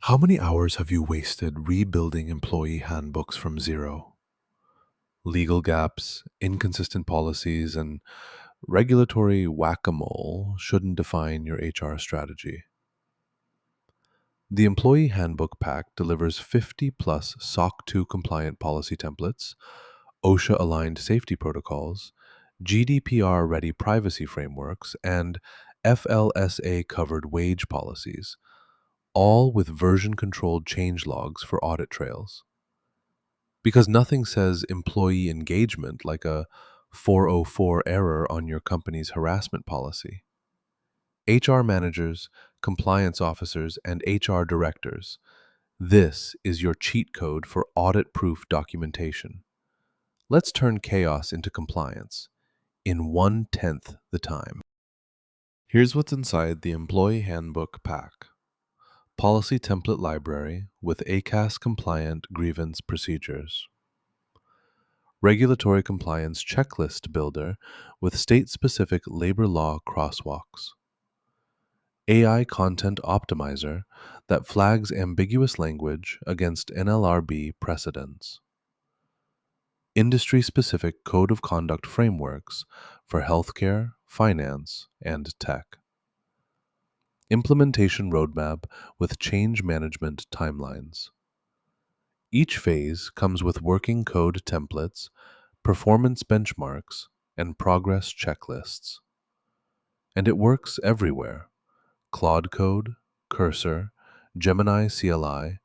How many hours have you wasted rebuilding employee handbooks from zero? Legal gaps, inconsistent policies, and regulatory whack-a-mole shouldn't define your HR strategy. The Employee Handbook Pack delivers 50 plus SOC 2 compliant policy templates, OSHA aligned safety protocols, GDPR ready privacy frameworks, and FLSA covered wage policies, all with version controlled change logs for audit trails. Because nothing says employee engagement like a 404 error on your company's harassment policy. HR managers, compliance officers, and HR directors, this is your cheat code for audit-proof documentation. Let's turn chaos into compliance in 1/10 the time. Here's what's inside the Employee Handbook Pack. Policy template library with ACAS-compliant grievance procedures. Regulatory compliance checklist builder with state-specific labor law crosswalks. AI content optimizer that flags ambiguous language against NLRB precedents. Industry-specific code of conduct frameworks for healthcare, finance, and tech. Implementation roadmap with change management timelines. Each phase comes with working code templates, performance benchmarks, and progress checklists. And it works everywhere: Claude Code, Cursor, Gemini CLI,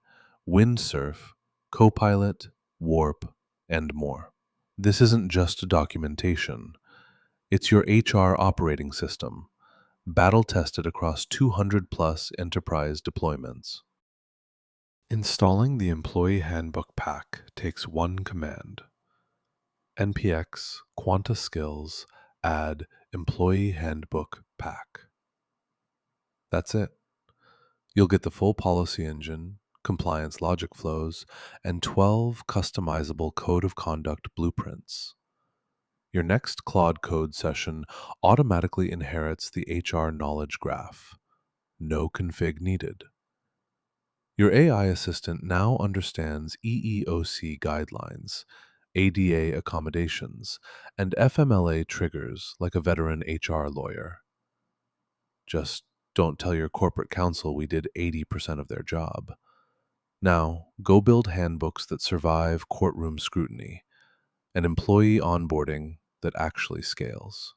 Windsurf, Copilot, Warp, and more. This isn't just documentation. It's your HR operating system, battle-tested across 200 plus enterprise deployments. Installing the Employee Handbook Pack takes one command: npx quanta-skills add employee-handbook-pack. That's it. You'll get the full policy engine, compliance logic flows, and 12 customizable code of conduct blueprints. Your next Claude Code session automatically inherits the HR knowledge graph. No config needed. Your AI assistant now understands EEOC guidelines, ADA accommodations, and FMLA triggers like a veteran HR lawyer. Just don't tell your corporate counsel we did 80% of their job. Now, go build handbooks that survive courtroom scrutiny and employee onboarding that actually scales.